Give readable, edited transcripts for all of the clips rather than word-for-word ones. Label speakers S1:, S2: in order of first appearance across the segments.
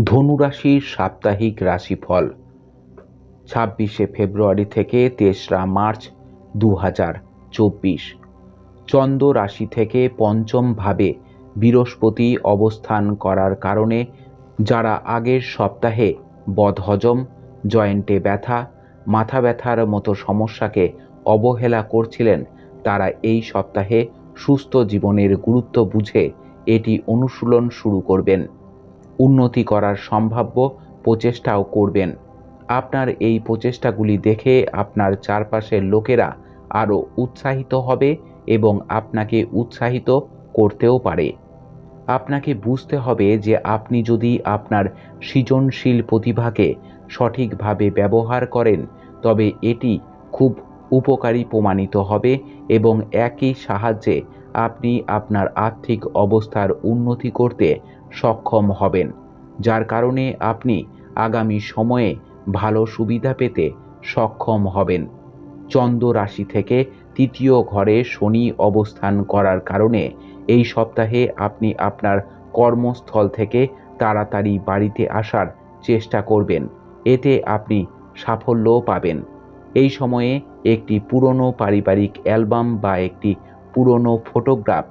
S1: ধনুরাশির সাপ্তাহিক রাশিফল ২৬শে ফেব্রুয়ারি থেকে ৩রা মার্চ ২০২৪। চন্দ্র রাশি থেকে পঞ্চম ভাবে বৃহস্পতি অবস্থান করার কারণে যারা আগের সপ্তাহে বদহজম, জয়েন্টে ব্যথা, মাথা ব্যথার মতো সমস্যাকে অবহেলা করছিলেন, তারা এই সপ্তাহে সুস্থ জীবনের গুরুত্ব বুঝে এটি অনুশীলন শুরু করবেন। উন্নতি করার সম্ভাব্য প্রচেষ্টাও করবেন। আপনার এই প্রচেষ্টাগুলি দেখে আপনার চারপাশের লোকেরা আরও উৎসাহিত হবে এবং আপনাকে উৎসাহিত করতেও পারে। আপনাকে বুঝতে হবে যে আপনি যদি আপনার সৃজনশীল প্রতিভাকে সঠিকভাবে ব্যবহার করেন, তবে এটি খুব উপকারী প্রমাণিত হবে এবং একই সাহায্যে আপনি আপনার আর্থিক অবস্থার উন্নতি করতে সক্ষম হবেন, যার কারণে আপনি আগামী সময়ে ভালো সুবিধা পেতে সক্ষম হবেন। চন্দ্র রাশি থেকে তৃতীয় ঘরে শনি অবস্থান করার কারণে এই সপ্তাহে আপনি আপনার কর্মস্থল থেকে তাড়াতাড়ি বাড়িতে আসার চেষ্টা করবেন। এতে আপনি সাফল্যও পাবেন। এই সময়ে একটি পুরনো পারিবারিক অ্যালবাম বা একটি পুরনো ফটোগ্রাফ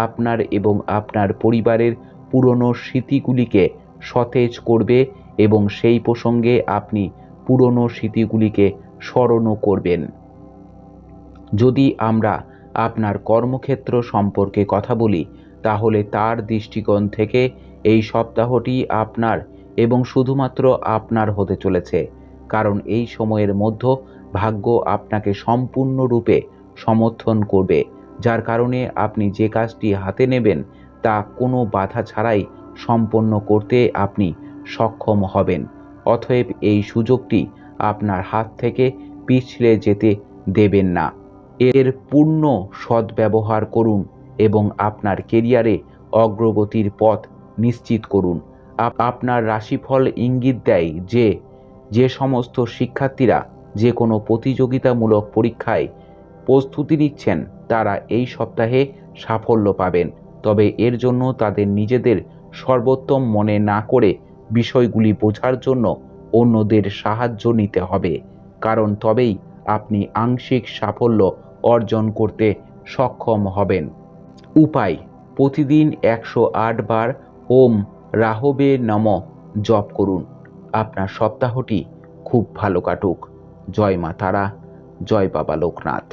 S1: আপনার এবং আপনার পরিবারের পুরনো স্মৃতিগুলিকে সতেজ করবে এবং সেই প্রসঙ্গে আপনি পুরনো স্মৃতিগুলিকে স্মরণও করবেন। যদি আমরা আপনার কর্মক্ষেত্র সম্পর্কে কথা বলি, তাহলে তার দৃষ্টিকোণ থেকে এই সপ্তাহটি আপনার এবং শুধুমাত্র আপনার হতে চলেছে, কারণ এই সময়ের মধ্যে ভাগ্য আপনাকে সম্পূর্ণরূপে সমর্থন করবে, যার কারণে আপনি যে কাজটি হাতে নেবেন তা কোনো বাধা ছাড়াই সম্পন্ন করতে আপনি সক্ষম হবেন। অতএব এই সুযোগটি আপনার হাত থেকে পিছলে যেতে দেবেন না। এর পূর্ণ সদ্ব্যবহার করুন এবং আপনার কেরিয়ারে অগ্রগতির পথ নিশ্চিত করুন। আপনার রাশিফল ইঙ্গিত দেয় যে যে সমস্ত শিক্ষার্থীরা যে কোনো প্রতিযোগিতামূলক পরীক্ষায় প্রস্তুতি নিচ্ছেন, তারা এই সপ্তাহে সাফল্য পাবেন। তবে এর জন্য তাদের নিজেদের সর্বোত্তম মনে না করে বিষয়গুলি বোঝার জন্য অন্যদের সাহায্য নিতে হবে, কারণ তবেই আপনি আংশিক সাফল্য অর্জন করতে সক্ষম হবেন। উপায়: প্রতিদিন ১০৮ বার ওম রাহবে নমঃ জপ করুন। আপনার সপ্তাহটি খুব ভালো কাটুক। জয় মা তারা, জয় বাবা লোকনাথ।